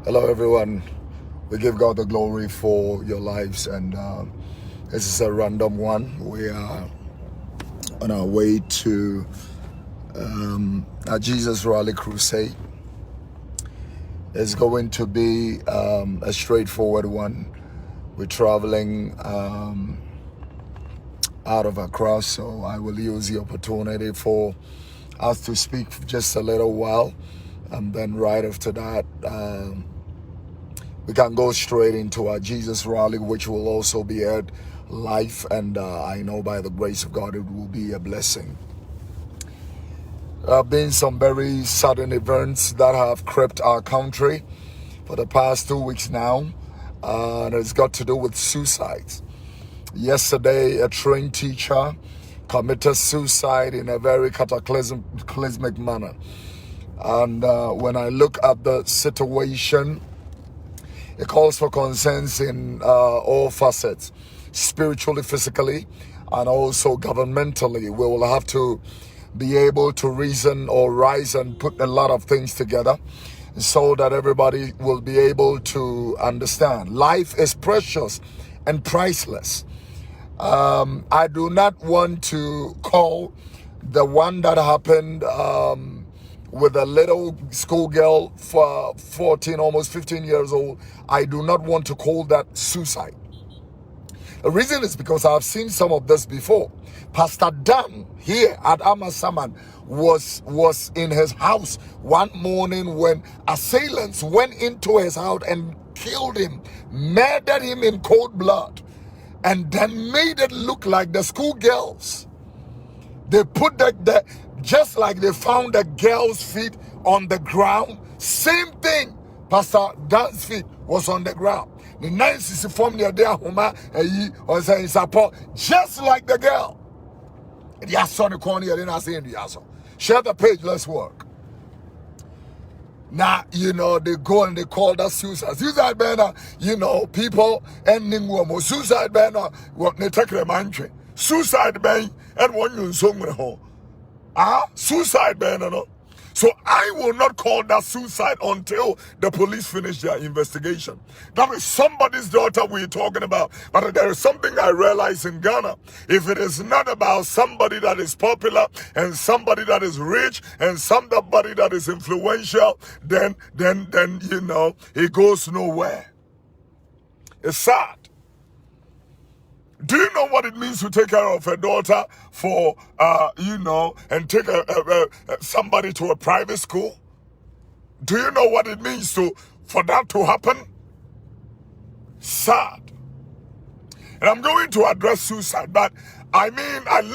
Hello, everyone. We give God the glory for your lives, and this is a random one. We are on our way to a Jesus Rally Crusade. It's going to be a straightforward one. We're traveling out of Accra, so I will use the opportunity for us to speak for just a little while, and then right after that, we can go straight into our Jesus Rally, which will also be aired live, and I know by the grace of God it will be a blessing. There have been some very sudden events that have crept our country for the past 2 weeks now, and it's got to do with suicides. Yesterday, a trained teacher committed suicide in a very cataclysmic manner. And when I look at the situation, it calls for concerns in all facets, spiritually, physically, and also governmentally. We will have to be able to reason or rise and put a lot of things together so that everybody will be able to understand. Life is precious and priceless. I do not want to call the one that happened with a little schoolgirl for 14, almost 15 years old. I do not want to call that suicide. The reason is because I've seen some of this before. Pastor Dan here at Amasaman was in his house one morning when assailants went into his house and killed him, murdered him in cold blood, and then made it look like the schoolgirls. They put the just like they found the girl's feet on the ground, same thing. Pastor Dan's feet was on the ground. The nice is from the idea or saying support, just like the girl. Share the page, let's work. Now, they go and they call that suicide. Suicide banner, people ending woman. Suicide banner, what they take the mantra. Suicide ban and one you song home. Suicide banner, no? So I will not call that suicide until the police finish their investigation. That is somebody's daughter we're talking about. But there is something I realize in Ghana. If it is not about somebody that is popular and somebody that is rich and somebody that is influential, then it goes nowhere. It's sad. Do you know what it means to take care of a daughter for, and take somebody to a private school? Do you know what it means for that to happen? Sad. And I'm going to address suicide, but I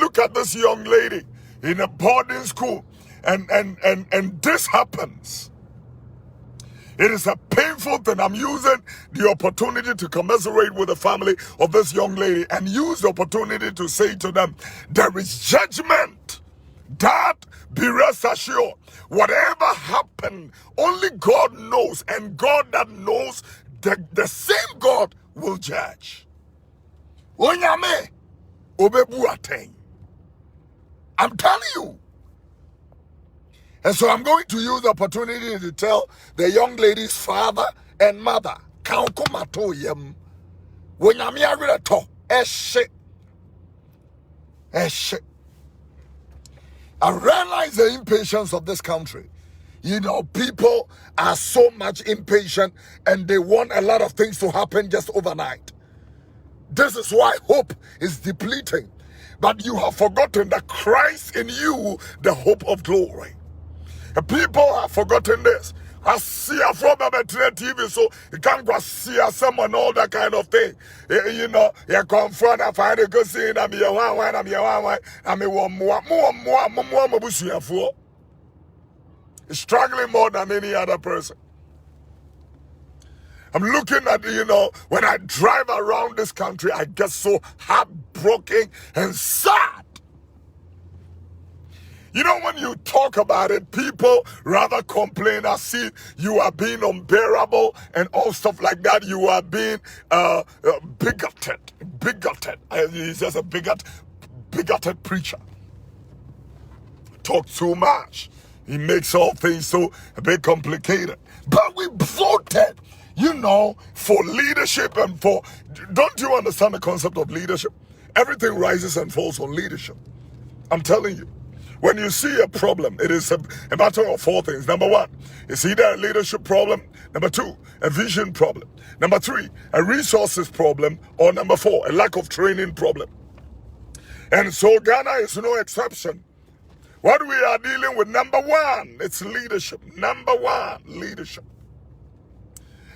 look at this young lady in a boarding school, and this happens. It is a painful thing. I'm using the opportunity to commiserate with the family of this young lady and use the opportunity to say to them, there is judgment. That, be rest assured, whatever happened, only God knows, and God that knows, the same God will judge. Onyame, obebu ateng. I'm telling you. And so I'm going to use the opportunity to tell the young lady's father and mother, I realize the impatience of this country. People are so much impatient and they want a lot of things to happen just overnight. This is why hope is depleting. But you have forgotten that Christ in you, the hope of glory. People have forgotten this. I see a from TV, so you can't go see someone, all that kind of thing. You confront, I find a good scene, I'm your one, I'm one more, struggling more than any other person. I'm looking at, when I drive around this country, I get so heartbroken and sad. When you talk about it, people rather complain as if you are being unbearable and all stuff like that. You are being bigoted. He's just a bigoted preacher. Talk too much. He makes all things so a bit complicated. But we voted You know, for leadership and for, don't you understand the concept of leadership? Everything rises and falls on leadership. I'm telling you. When you see a problem, it is a matter of four things. Number one, it's either a leadership problem. Number two, a vision problem. Number three, a resources problem. Or number four, a lack of training problem. And so Ghana is no exception. What we are dealing with, number one, it's leadership. Number one, leadership.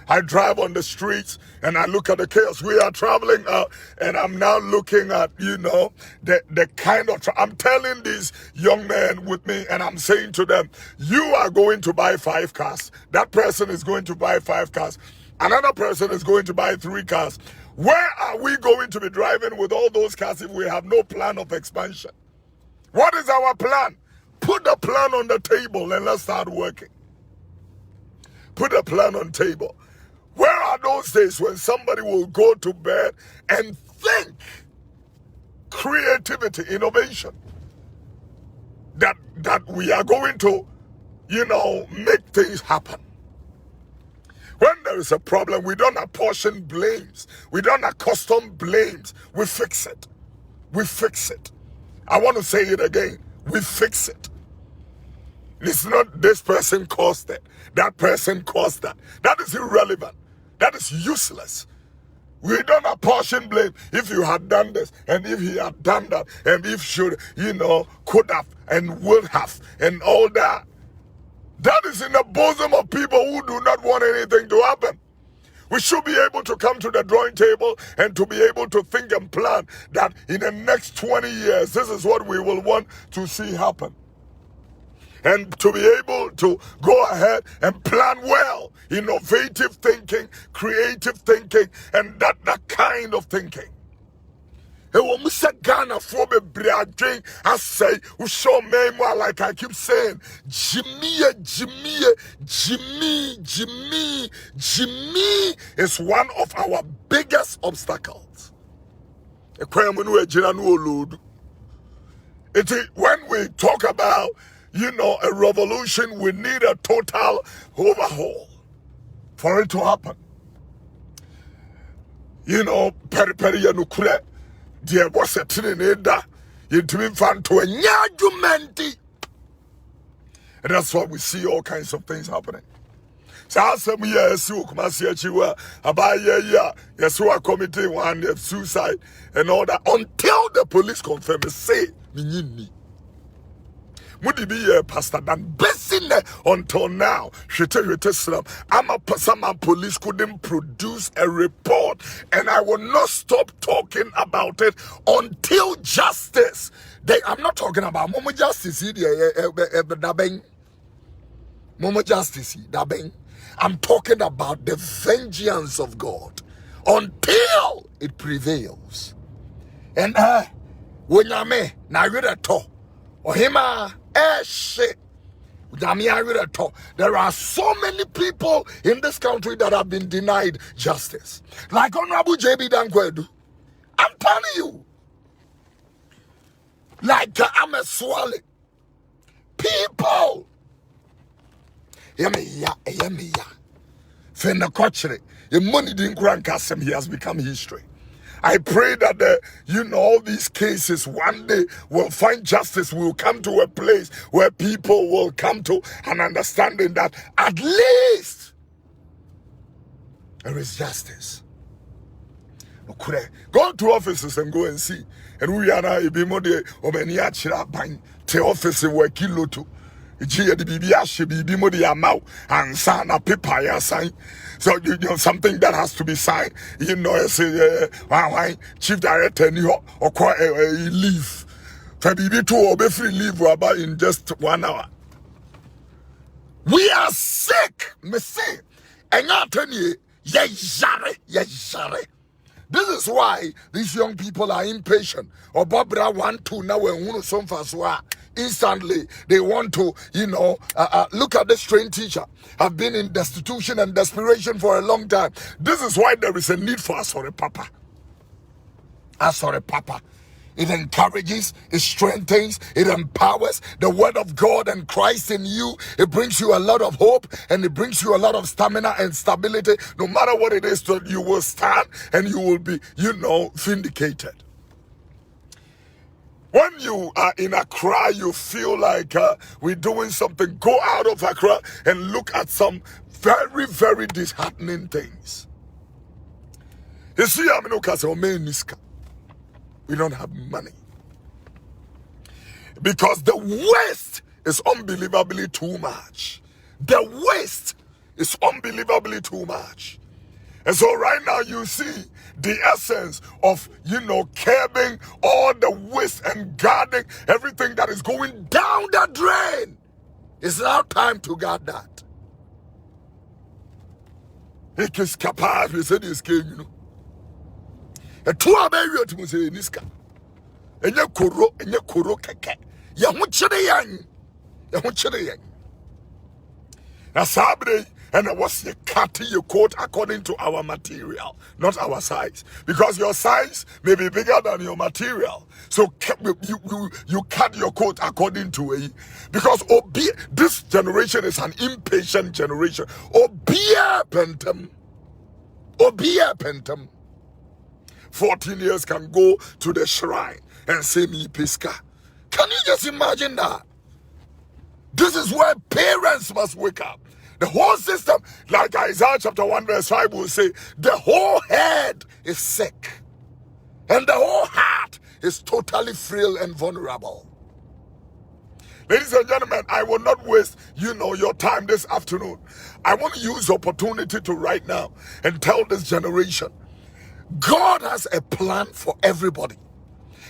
I drive on the streets and I look at the chaos. We are traveling out and I'm now looking at, you know, the kind of, I'm telling these young men with me and I'm saying to them, you are going to buy 5 cars. That person is going to buy 5 cars. Another person is going to buy 3 cars. Where are we going to be driving with all those cars if we have no plan of expansion? What is our plan? Put the plan on the table and let's start working. Put a plan on the table. Where are those days when somebody will go to bed and think creativity, innovation, that we are going to, you know, make things happen? When there is a problem, we don't apportion blames. We don't accustom blames. We fix it. We fix it. I want to say it again. We fix it. It's not this person caused it. That person caused that. That is irrelevant. That is useless. We don't apportion blame. If you had done this, and if he had done that, and if should, you know, could have, and would have, and all that. That is in the bosom of people who do not want anything to happen. We should be able to come to the drawing table and to be able to think and plan that in the next 20 years, this is what we will want to see happen. And to be able to go ahead and plan well, innovative thinking, creative thinking, and that kind of thinking. Ghana for me bradwin. I say, we show me more, like I keep saying, Jimmy is one of our biggest obstacles. When we talk about, you know, a revolution, we need a total overhaul for it to happen. You know, peri yanukure, there was a trinida, you fan to a nyajumenti. And that's why we see all kinds of things happening. So I said, yes, you come see chiwa about yes, we are committing one suicide and all that until the police confirm it, say, Minini. Mudi be Pastor Dan Bessin until now. I'm a person, police couldn't produce a report, and I will not stop talking about it until justice. I'm not talking about Momo Justice. Momo Justice. I'm talking about the vengeance of God until it prevails. And when you're me, now you're a talk. Shit. There are so many people in this country that have been denied justice. Like Honorable J.B. Dankwedu. I'm telling you. Like I'm a swally. People. Fenda Kochre. The money didn't grant him. He has become history. I pray that all these cases one day will find justice. Will come to a place where people will come to an understanding that at least there is justice. Go to offices and go and see. And we are now a bit more the office where kilo to. And sign a paper sign. So something that has to be signed. Chief director or leave. For BB2 or be free leave about in just 1 hour. We are sick, me say. And not any This is why these young people are impatient. Or Barbara want to now when some faswa. Instantly, they want to, look at this trained teacher. Have been in destitution and desperation for a long time. This is why there is a need for Asore Papa. Asore Papa. it encourages, it strengthens, it empowers. The word of God and Christ in you, it brings you a lot of hope, and it brings you a lot of stamina and stability. No matter what it is, that you will stand and you will be, vindicated. When you are in Accra, you feel like we're doing something. Go out of Accra and look at some very, very disheartening things. You see, we don't have money. Because the waste is unbelievably too much. The waste is unbelievably too much. And so right now you see the essence of, curbing all the waste and guarding everything that is going down the drain. It's now time to guard that. It is capable, we said this game, A 2 hour to say Niska. And your koro keke. Yamuchede yang. Now Sabre. And I was cutting your coat according to our material, not our size. Because your size may be bigger than your material. So you cut your coat according to it. Because this generation is an impatient generation. Obia pentum. 14 years can go to the shrine and say me pisca. Can you just imagine that? This is where parents must wake up. The whole system, like Isaiah chapter 1 verse 5 will say, the whole head is sick. And the whole heart is totally frail and vulnerable. Ladies and gentlemen, I will not waste, your time this afternoon. I want to use the opportunity to right now and tell this generation, God has a plan for everybody.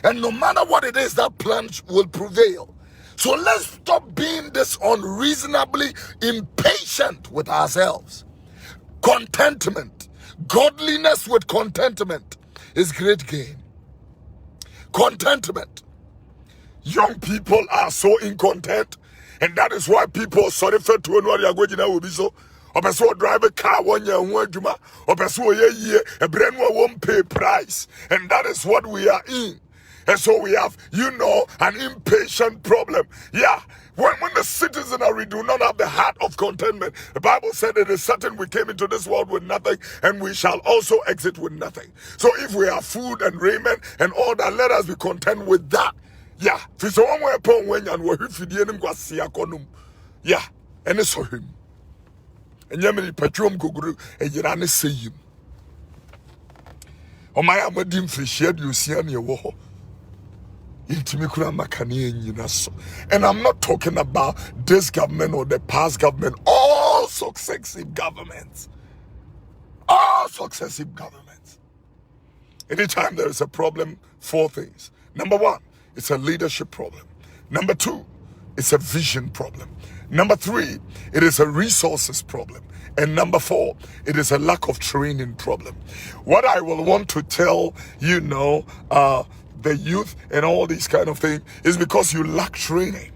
And no matter what it is, that plan will prevail. So let's stop being this unreasonably impatient with ourselves. Contentment, godliness with contentment is great gain. Contentment. Young people are so incontent, and that is why people sorry for to know they are going to be so. Or person drive a car 1 year, 1 juma, or person a year, a brand new won't pay price, and that is what we are in. And so we have, an impatient problem. Yeah, when the citizenry do not have the heart of contentment, the Bible said it is certain we came into this world with nothing, and we shall also exit with nothing. So if we have food and raiment and all that, let us be content with that. Yeah, yeah, and it's for him. And Yamini Petrum Guguru, and Yarani say him. Oh, my Amadim Fished, you see on your wall. And I'm not talking about this government or the past government, all successive governments. All successive governments. Anytime there is a problem, 4 things. Number 1, it's a leadership problem. Number 2, it's a vision problem. Number 3, it is a resources problem. And number 4, it is a lack of training problem. What I will want to tell the youth and all these kind of things is because you lack training,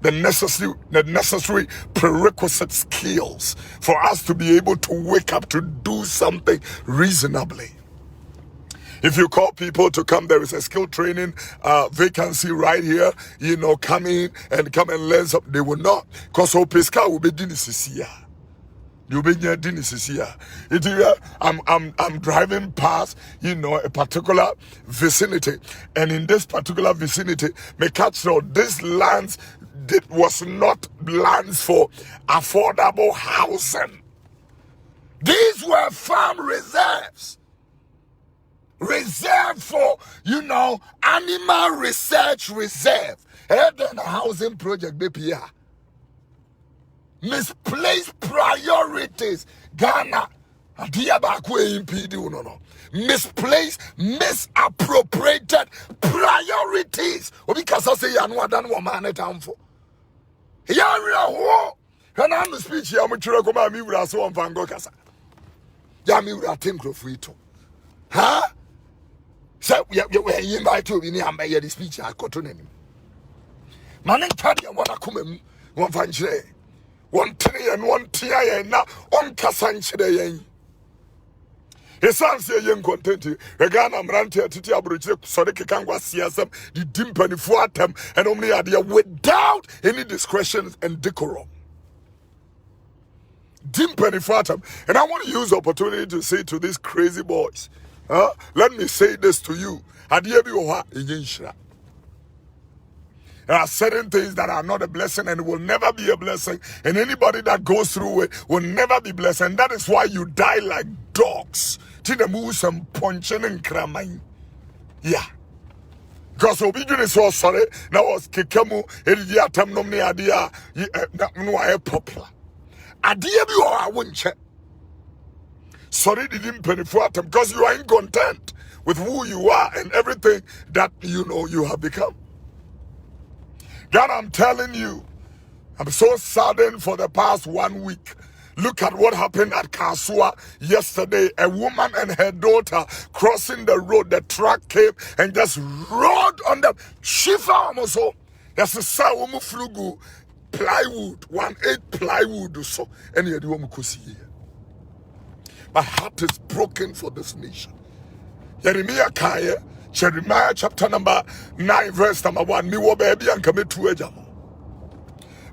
the necessary prerequisite skills for us to be able to wake up to do something reasonably. If you call people to come, there is a skill training vacancy right here, come in and learn something. They will not, because Opeska will be doing this here. You'll be here doing this here. I'm driving past, a particular vicinity, and in this particular vicinity, may catch this lands that was not lands for affordable housing. These were farm reserves. Reserved for, animal research reserve. And then a housing project, BPR. Misplaced priorities. Ghana. Misplaced, misappropriated priorities. Because I say, I'm not done what man at for. And I'm the speech here. I'm going to come and I saw on Van Gogh. Yami will think of free too. Huh? So, you invite to be near my speech. I got to name. Manning Taddy and what I come one fan today. 1 3 and 1 tier now on Cassanche. His son say young content. Regana Mrantia Titi Abruche Sodeke Kangwa Siasam, the Dimpani Fuatem, and only idea without any discretion and decorum. Dimpani Fuatem. And I want to use the opportunity to say to these crazy boys, let me say this to you. There are certain things that are not a blessing and will never be a blessing. And anybody that goes through it will never be blessed. And that is why you die like dogs. Some punching and cramming. Yeah. Because obedience was sorry. Now was Kikamu, Ediatam Nomni Adia, no popular. Adia you are, I wouldn't check. Sorry, didn't penny for them because you are incontent with who you are and everything that you know you have become. God, I'm telling you, I'm so saddened for the past 1 week. Look at what happened at Kasua yesterday. A woman and her daughter crossing the road. The truck came and just rode on them. Shifa almost. That's a sound flugu plywood, 1/8 plywood or so. Any of the woman could see here. My heart is broken for this nation. Jeremiah Kaya. Jeremiah chapter number 9 verse number 1. Me wo baby and come to ejamo.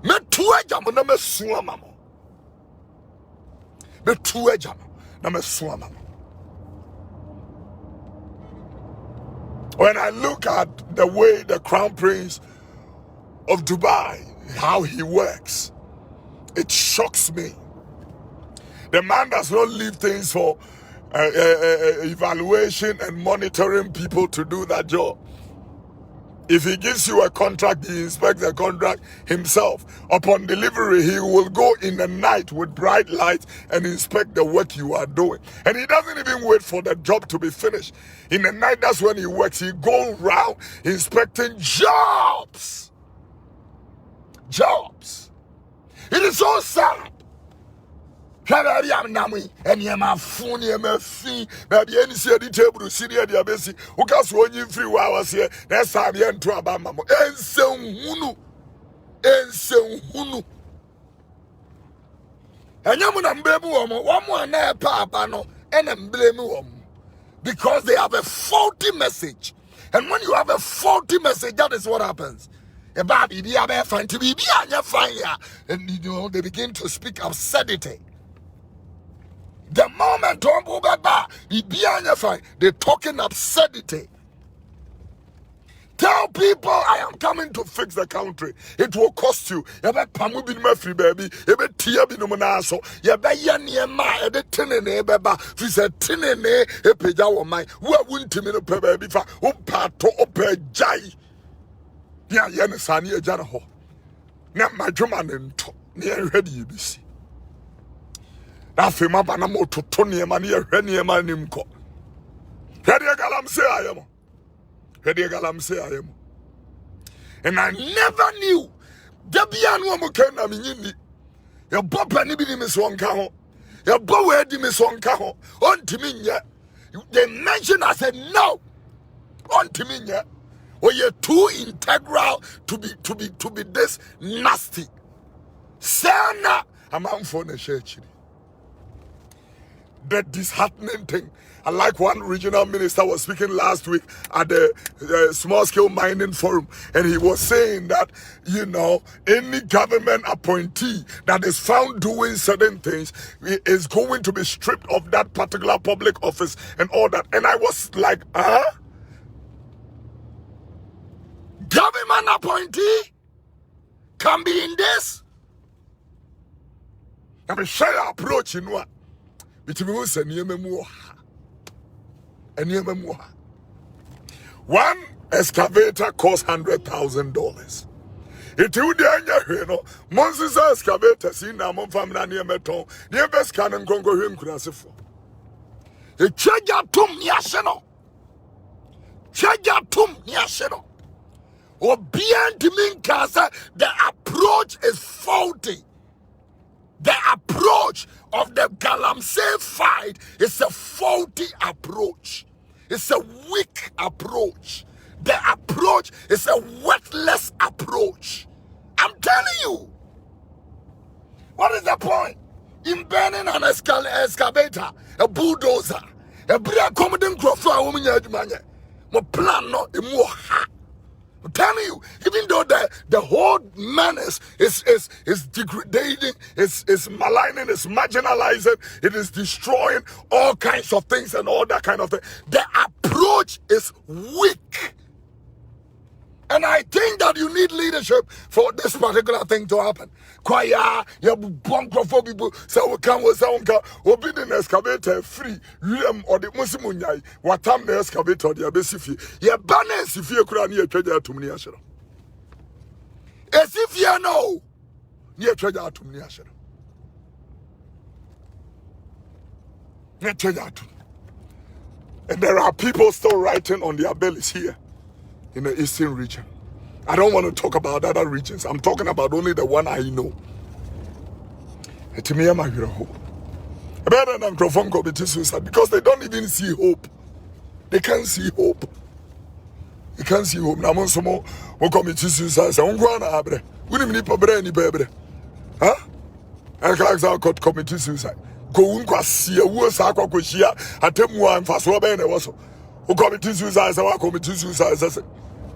Me to ejamo na me suama mo. Me to ejamo na me suama mo. When I look at the way the Crown Prince of Dubai, how he works, it shocks me. The man does not leave things for evaluation and monitoring people to do that job. If he gives you a contract, he inspects the contract himself. Upon delivery, he will go in the night with bright lights and inspect the work you are doing. And he doesn't even wait for the job to be finished. In the night, that's when he works. He goes around inspecting jobs. Jobs. It is so sad. Baby, I'm Namui, and you're my phone, you're my fee. Baby, any see the table, see the idea, Bessie, who can swing you 3 hours here. That's how I'm into about Mamma. And so, Hunu, and so, Hunu. And you're going to blame one more, and Papa, no, and I'm blaming them because they have a faulty message. And when you have a faulty message, that is what happens. A baby, be a fine to be on your fire. And you know, they begin to speak absurdity. The moment they're talking absurdity. Tell people I am coming to fix the country. It will cost you. You bet pamu bin me free baby. You bet tia bin umunaso. You bet yanye ma. You bet tinene beba. Fi se tinene e peja wo mai. Wa wunti mi no pe baby fa. Umpato ope jai. Ya yene sani e jana ho. Na majuma nento. Ni ready you be see. Na fema bana mo toto niema ne yehwe niema nim ko. Hwede galam say ayemo. Hwede galam say ayemo. And I never knew Debian wo mo ken na menyini. Ye bopa ni bi ni me so nka ho. Ye bo we di me so nka ho. Ontimi nye. They mentioned, I said no. Ontimi nye. Oh, you're too integral to be this nasty. Sana among for the church. The disheartening thing. I like one regional minister was speaking last week at the small scale mining forum, and he was saying that, you know, any government appointee that is found doing certain things is going to be stripped of that particular public office and all that. And I was like, government appointee can be in this? I mean, share your approach in what? One excavator costs $100,000. It would you know, Moses excavator seen na mon family near meton, near best cannon congo him crasifo. A chaja tum niasheno. Chaja tum niasheno. Or beyond mean casa, the approach is faulty. The approach of the Galamsey fight is a faulty approach. It's a weak approach. The approach is a worthless approach. I'm telling you. What is the point? In burning an excavator, a bulldozer, Every accommodating crop a woman yadmanya. My plan no more. I'm telling you, even though the whole man is degrading, is maligning, is marginalizing, it is destroying all kinds of things and all that kind of thing. The approach is weak. And I think that you need leadership for this particular thing to happen. Kwaya, you bunk for people, so we can obi the excavator free, or the Musimunyai, what time the excavator, the Abesifi, ye banners if you could near treasure to me. As if you know, near treasure to me. Near treasure to me. And there are people still writing on their bellies here in the eastern region. I don't want to talk about other regions. I'm talking about only the one I know. Better than Crofon committee suicide because they don't even see hope. They can't see hope. They can't see hope. Now, more committee suicide. We didn't need to any baby. Huh? I can't committee suicide. Go on, see a worse aquaquia. I tell you, I'm fast. What was who committee suicide? I committee suicide.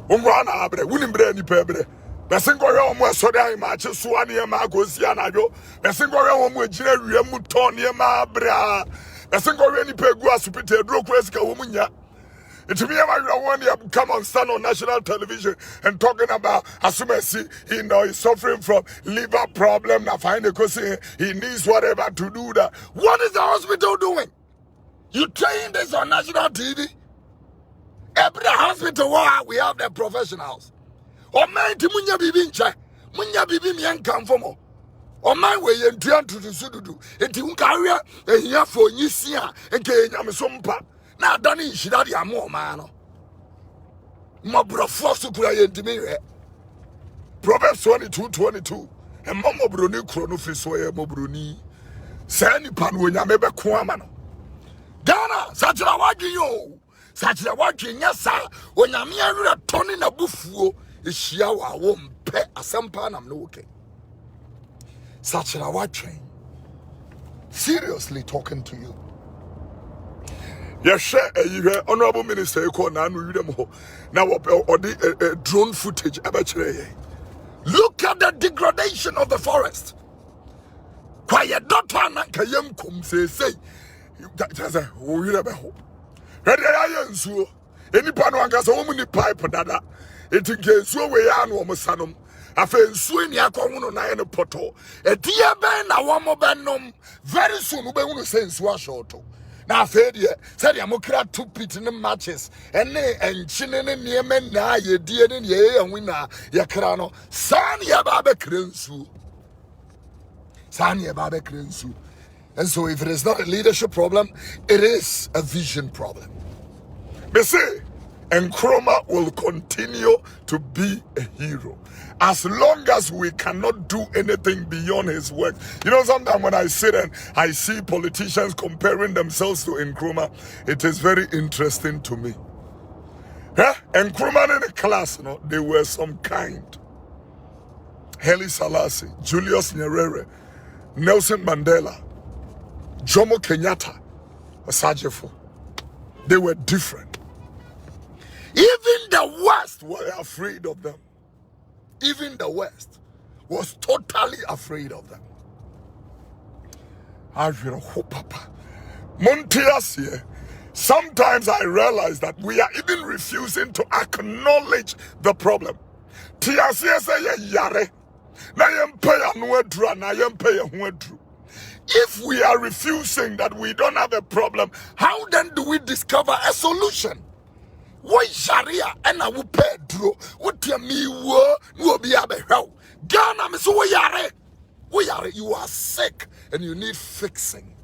Ungwana abre wunimbere ni pebre besingo we omo so dey match so ane ma gosi anajo besingo we omo ejira wie mu ton ne ma abra besingo we ni pegu asupite dro kwesika wo munya itimi ya ma won ya come on stand on national television and talking about asumesi he's suffering from liver problem na find the cause he needs whatever to do that. What is the hospital doing? You saying this on national TV? Every hospital we have the professionals. O man ti munya bibi nche. Munya bibi mi enkan fomo. O man we yentuan tutu sududu. Enti unkaria ehia fo nyisia enke enyamso mpa. Na adani nhida de amo o man no. Mo brofo sukura yentimi we. Proverbs 22:22. E mo broni kro no fi so ye mo broni. Sa nipa no nyame be ko ama no. Ghana sajira wadwi yo. Sachira wadwenya sa onyame anura tone na bufuo ehia wa wo mpe asampa nam no woke. Sachira wadwen. Seriously talking to you. Yes, honorable minister you call na no yidem ho. Na wo drone footage abachire. Look at the degradation of the forest. Quiet doctor na kayem kum say. That's a wo yidem ho. Ready ayensuo enipa no anka so wo ni pipe dada etinke nsuo we ya no wo sanom afa nsuo ni akọ no na ye no poto edie ben na wo mo benom very soon wo be hunu se nsuo ashoto na afa die se de amokra two pit ne matches ene enchine ne nieme na ye die ne ye ehun na ye kra no san ye ba be kra nsuo san ye ba be kra nsuo. And so if it is not a leadership problem, it is a vision problem. They say, Nkrumah will continue to be a hero as long as we cannot do anything beyond his work. You know, sometimes when I sit and I see politicians comparing themselves to Nkrumah, it is very interesting to me. Nkrumah in the class, they were some kind. Haile Selassie, Julius Nyerere, Nelson Mandela, Jomo Kenyatta, Osajefo. They were different. Even the West were afraid of them. Even the West was totally afraid of them. I feel Papa. Montias, sometimes I realize that we are even refusing to acknowledge the problem. Tiasia say yare. Na yempe ya nuedru na yempe ya huedru. If we are refusing that we don't have a problem, how then do we discover a solution? What Sharia and I will pay through what me will be able to Ghana, you are sick and you need fixing.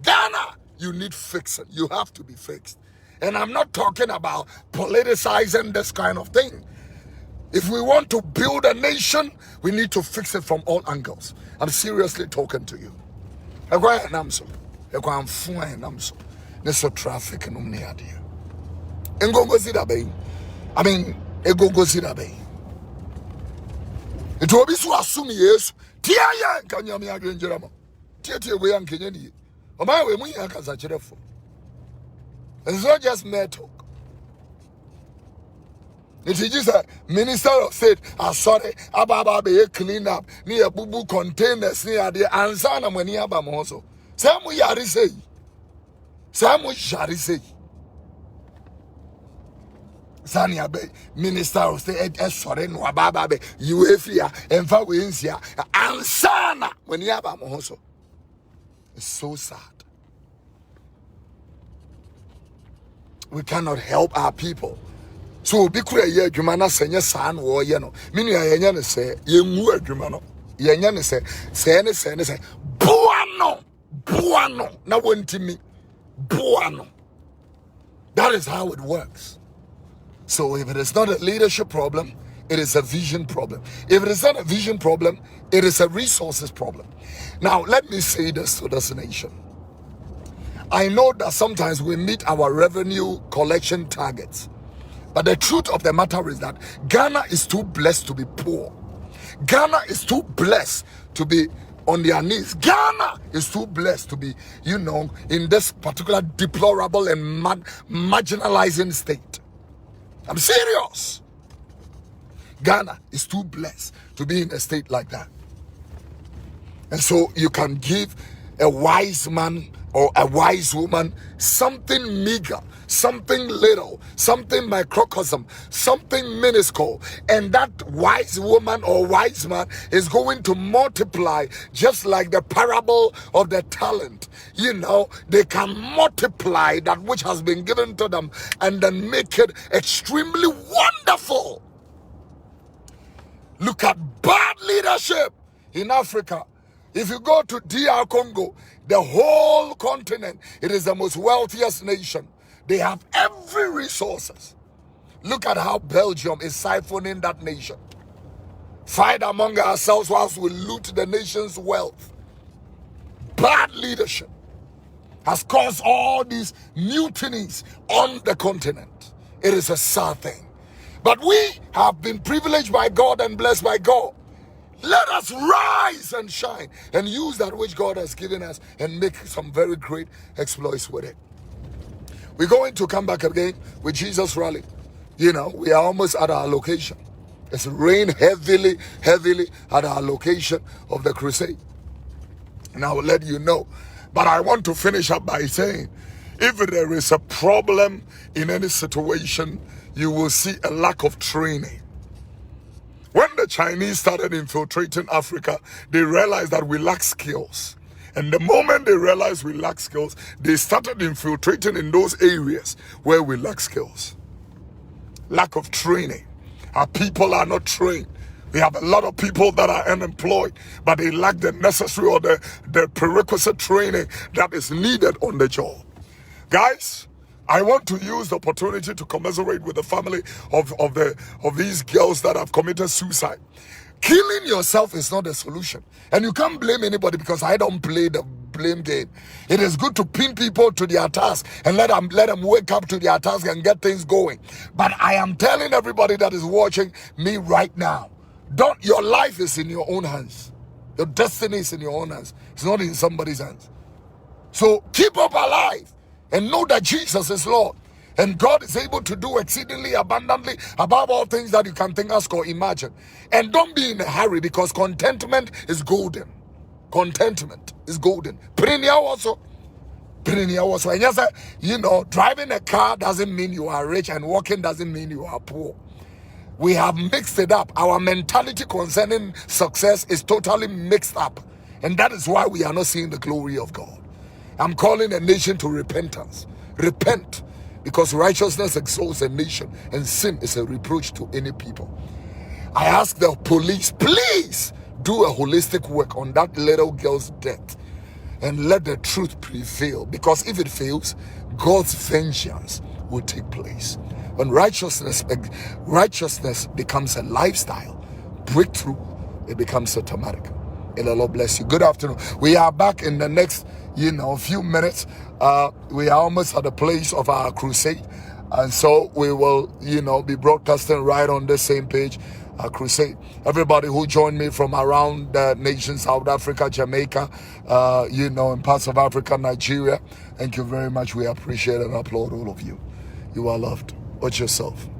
Ghana, you need fixing. You have to be fixed. And I'm not talking about politicizing this kind of thing. If we want to build a nation, we need to fix it from all angles. I'm seriously talking to you. I traffic I mean, ego go see that bay. It will be so assume yes. Tia can you me again, Jeramo? Tia way and Kennedy. O my way, we are Kazachefo. It's not just mere talk. It is just a minister of state. Sorry, ababa be clean up. Near bubu containers near the ansana when you abam also. Some we are say. Some we shall say. Sanya be minister of state. Sorry, no ababa be UFia and Fawincia ansana when you abam also. It's so sad. We cannot help our people. So be clear ye adwuma na senya saa no wo ye no me nua yenya ne se ye ngu adwuma no yenya ne se ne buano na wontimi buano. That is how it works. So if it is not a leadership problem, it is a vision problem. If it is not a vision problem, it is a resources problem. Now let me say this to this nation. I know that sometimes we meet our revenue collection targets. But the truth of the matter is that Ghana is too blessed to be poor. Ghana is too blessed to be on their knees. Ghana is too blessed to be, in this particular deplorable and marginalizing state. I'm serious. Ghana is too blessed to be in a state like that. And so you can give a wise man or a wise woman something meager, something little, something microcosm, something minuscule, and that wise woman or wise man is going to multiply, just like the parable of the talent. They can multiply that which has been given to them and then make it extremely wonderful. Look at bad leadership in Africa. If you go to DR Congo, the whole continent, it is the most wealthiest nation. They have every resources. Look at how Belgium is siphoning that nation. Fight among ourselves whilst we loot the nation's wealth. Bad leadership has caused all these mutinies on the continent. It is a sad thing. But we have been privileged by God and blessed by God. Let us rise and shine and use that which God has given us and make some very great exploits with it. We're going to come back again with Jesus Rally. We are almost at our location. It's rained heavily at our location of the crusade. And I will let you know. But I want to finish up by saying, if there is a problem in any situation, you will see a lack of training. When the Chinese started infiltrating Africa, they realized that we lack skills. And the moment they realized we lack skills, they started infiltrating in those areas where we lack skills. Lack of training. Our people are not trained. We have a lot of people that are unemployed, but they lack the necessary or the prerequisite training that is needed on the job. Guys, I want to use the opportunity to commiserate with the family of these girls that have committed suicide. Killing yourself is not a solution. And you can't blame anybody, because I don't play the blame game. It is good to pin people to their task and let them wake up to their task and get things going. But I am telling everybody that is watching me right now, your life is in your own hands. Your destiny is in your own hands. It's not in somebody's hands. So keep up alive. And know that Jesus is Lord. And God is able to do exceedingly abundantly above all things that you can think, ask, or imagine. And don't be in a hurry, because contentment is golden. Contentment is golden. Also. And yes, driving a car doesn't mean you are rich, and walking doesn't mean you are poor. We have mixed it up. Our mentality concerning success is totally mixed up. And that is why we are not seeing the glory of God. I'm calling a nation to repentance. Repent, because righteousness exalts a nation and sin is a reproach to any people. I ask the police, please do a holistic work on that little girl's death and let the truth prevail, because if it fails, God's vengeance will take place. When righteousness becomes a lifestyle, breakthrough, it becomes automatic. And the Lord bless you. Good afternoon. We are back in the next few minutes. We are almost at the place of our crusade. And so we will, be broadcasting right on the same page, crusade. Everybody who joined me from around the nation, South Africa, Jamaica, in parts of Africa, Nigeria, thank you very much. We appreciate and applaud all of you. You are loved. Watch yourself.